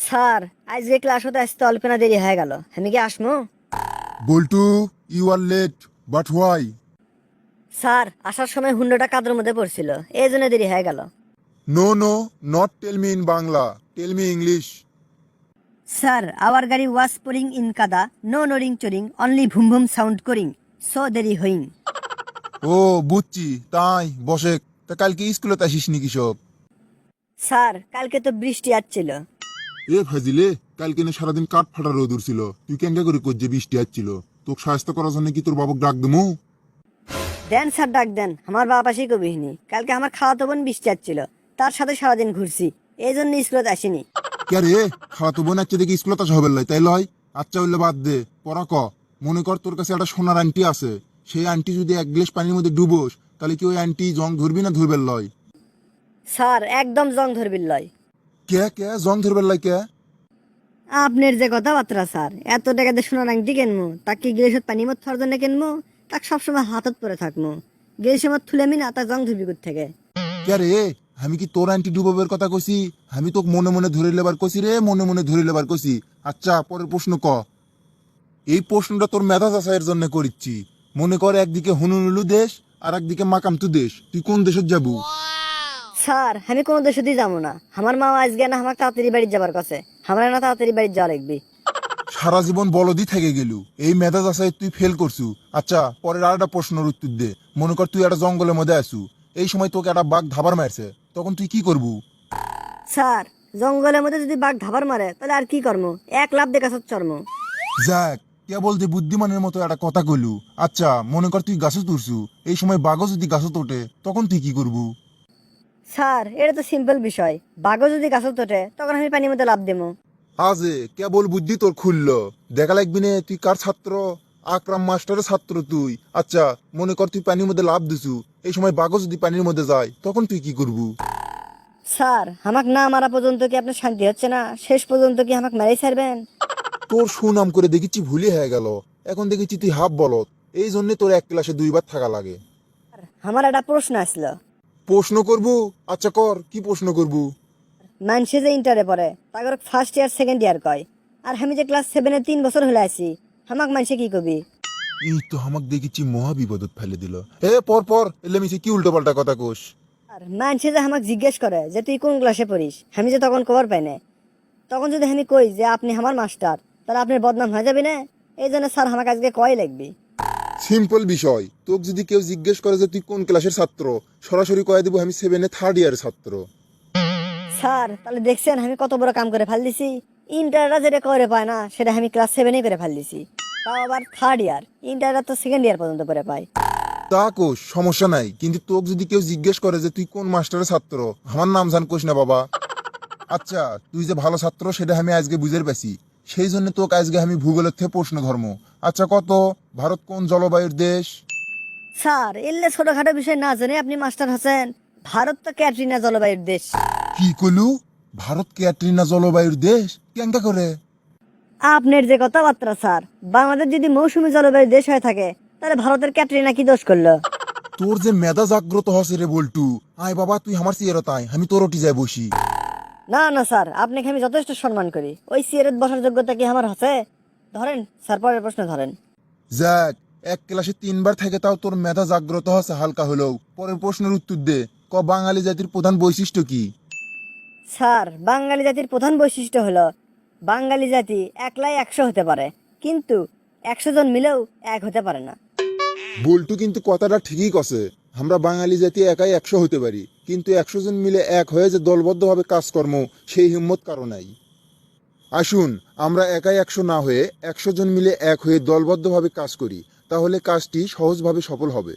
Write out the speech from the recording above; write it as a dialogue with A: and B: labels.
A: Sir আজকে class হতে আসতে অল্প না দেরি হয়ে গেল, আমি কি আসমু?
B: Boltu, you are late, but why?
A: Sir আসার সময় হুন্ডোটা কাদের মধ্যে পড়ছিল, এই জন্য দেরি হয়ে গেল।
B: No no, not tell me in Bangla, tell me English.
A: Sir our gari was পোরিং ইন কাদা, নো নোরিং চোরিং, অনলি ভুম ভুম সাউন্ড করিং, সো দেরি হইং।
B: ও বুঝছি, তাই বসে। তা কালকে স্কুলে আসিস নি কিসব?
A: স্যার কালকে তো বৃষ্টি আসছিল।
B: এ ফাজিলে, কালকে না সারাদিন কাঠ ফাটা রোদ উঠছিল, তুই কেন করে করছে বৃষ্টি আসছিল? তোকে সাহায্য করার জন্য কি তোর বাবুক ডাক দেবো?
A: দেন স্যার ডাক দেন, আমার বাবা পাশেই কবিহিনী। কালকে আমার খাওয়াতো বোন বৃষ্টি আসছিল, তার সাথে সারাদিন ঘুরছি, এই জন্য স্কুলে আসিনি।
B: কে রে, খাওয়াতো বোন আচ্ছা দেখি স্কুলে আসা হবে তাই লয়? আচ্ছা হইলে বাদ দে, পড়া ক। মনে কর তোর কাছে একটা সোনার আন্টি আছে, সেই আন্টি যদি এক গ্লাস পানির মধ্যে ডুবোস, তাহলে কি ওই আন্টি জং ধরবি না ধরবে লয়?
A: স্যার একদম জং ধরবিল লয়।
B: কে কে জং ধরবে লয় কে?
A: আপনার যে কথাবার্তা স্যার, এত টাকা দিয়ে সোনার আংটি কিনবো, তাকে গ্লেসত পানি মত থার জন্য কিনবো, তাক সবসময় হাতত পরে থাকবো, গ্লেসের মত থুলেমি না, তা জং ধরবি কোথ থেকে?
B: কে রে, আমি কি তোর আন্টি ডুবাবের কথা কইছি? আমি তোকে মনে মনে ধরে লেবার কইছি রে, মনে মনে ধরে লেবার কইছি। আচ্ছা পরের প্রশ্ন ক। এই প্রশ্নটা তোর মেধা যাচাইয়ের জন্য করিচ্ছি। মনে কর একদিকে হুনুনুলু দেশ আর একদিকে মাকামতু দেশ, তুই কোন দেশে যাবো?
A: স্যার আমি কোনো দেশে দিয়ে যাবো না, আমার মা আজকে না আমার তাড়াতাড়ি বাড়ি যাবার কাছে, আমার না তাড়াতাড়ি বাড়ি যাওয়া লাগবে।
B: সারা জীবন বলদি থেকে গেলু, এই মেধা যাচাই তুই ফেল করছু। আচ্ছা পরের আর একটা প্রশ্নের উত্তর দে। মনে কর তুই একটা জঙ্গলের মধ্যে আসু, এই সময় তোকে একটা বাঘ ধাবার মারছে, তখন তুই কি করবু?
A: স্যার জঙ্গলের মধ্যে যদি বাঘ ধাবার মারে তাহলে আর কি করবো, এক লাভ দেখা চর্ম।
B: যাক, কেবল যে বুদ্ধিমানের মতো একটা কথা কইলু। আচ্ছা মনে কর তুই গাছে তুলছু, এই সময় বাঘও যদি গাছে তোটে, তখন তুই কি করবু?
A: স্যার এটা তো সিম্পল বিষয়, বাঘও যদি গাছে তোটে তখন আমি পানির মধ্যে লাভ দেবো।
B: আজে কেবল বুদ্ধি তোর খুলল, দেখা লাগবি নে তুই কার ছাত্র? আকরাম মাস্টারের ছাত্র তুই। আচ্ছা মনে কর তুই পানির মধ্যে লাভ দিছু, এই সময় বাঘও যদি পানির মধ্যে যায়, তখন তুই কি করবু?
A: স্যার আমাকে না মারা পর্যন্ত কি আপনার শান্তি হচ্ছে না? শেষ পর্যন্ত কি আমাকে মেরেই ছাড়বেন?
B: তোর সুনাম করে দেখেছি ভুলে হয়ে গেল, এখন দেখেছি তুই হাফ বলত, এই জন্য তোর এক ক্লাসে দুইবার থাকা লাগে।
A: আমার একটা প্রশ্ন আসলো।
B: প্রশ্ন করবু? আচ্ছা কর, কি প্রশ্ন করবু?
A: মানুষে যে ইন্টারে পড়ে তাকে ফার্স্ট ইয়ার সেকেন্ড ইয়ার কয়, আর আমি যে ক্লাস 7-এ 3 বছর হলে আছি, আমাক মানুষে কি কবি?
B: এই তো আমাক দেখেছি মহা বিপদত ফেলে দিল। এ পর পর এলে মিছি কি উল্টো পাল্টা কথা কোস?
A: আর মানুষে যে আমাকে জিজ্ঞেস করে যে তুই কোন ক্লাসে পড়িস, আমি যে তখন খবর পাই না, তখন যদি আমি কই যে আপনি আমার মাস্টার, তাহলে আপনার বদনাম হয়ে যাবে না? এই জন্য স্যার আমাকে আজকে কয় লাগবে।
B: সিম্পল বিষয়, তোকে যদি কেউ জিজ্ঞেস করে যে তুই কোন ক্লাসের ছাত্র, সরাসরি কয়ে দিব আমি 7-এ থার্ড ইয়ারের ছাত্র।
A: স্যার তাহলে দেখছেন আমি কত বড় কাম করে ফেল দিছি, ইন্টারটা যেটা করে পায় না সেটা আমি ক্লাস 7-এ করে ফেল দিছি, তাও আবার থার্ড ইয়ার, ইন্টারটা তো সেকেন্ড ইয়ার পর্যন্ত করে পাই।
B: তা কোষ সমস্যা নাই, কিন্তু তোকে যদি কেউ জিজ্ঞেস করে যে তুই কোন মাস্টারের ছাত্র, আমার নাম জান কোষ না বাবা। আচ্ছা তুই যে ভালো ছাত্র সেটা আমি আজকে বুঝে পেছি, সেই জন্য তোকে আজকে আমি ভূগোলের থেকে প্রশ্ন ধর্ম। আচ্ছা কত, ভারত কোন জলবায়ুর দেশ?
A: স্যার এলে ছোটখাটো বিষয় না জেনে আপনি মাস্টার হচ্ছেন, ভারত তো ক্যাটরিনা জলবায়ুর দেশ।
B: কি কলু? ভারত ক্যাটরিনা জলবায়ুর দেশ কেঙ্কা করে?
A: আপনার যে কথাবার্তা স্যার, বাংলাদেশ যদি মৌসুমী জলবায়ুর দেশ হয়ে থাকে, তাহলে ভারতের ক্যাটরিনা কি দোষ করলো?
B: তোর যে মেধা জাগ্রত হসে রে বল্টু। আয় বাবা তুই আমার চেয়ারত তাই, আমি তোর ওটি যাই বসি।
A: না না স্যার, আপনাকে আমি যথেষ্ট সম্মান করি, ওই চেয়ারে বসার যোগ্যতা কি আমার আছে? ধরেন স্যার পরের প্রশ্ন ধরেন।
B: যাক, এক ক্লাসে 3বার থেকে তাও তোর মেধা জাগ্রত হসে হালকা হলেও। পরের প্রশ্নের উত্তর দে, ক বাঙালি জাতির প্রধান বৈশিষ্ট্য কি?
A: স্যার বাঙালি জাতির প্রধান বৈশিষ্ট্য হলো বাঙালি জাতি একলাই 100 হতে পারে, কিন্তু 100 জন মিলেও এক হতে পারে না।
B: বল্টু কিন্তু কথাটা ঠিকই কছে, আমরা বাঙালি জাতি একাই 100 হতে পারি, কিন্তু 100 জন মিলে এক হয়ে যে দলবদ্ধভাবে কাজকর্ম, সেই হিম্মত কারো নাই। আসুন আমরা একাই 100 না হয়ে 100 জন মিলে এক হয়ে দলবদ্ধভাবে কাজ করি, তাহলে কাজটি সহজভাবে সফল হবে।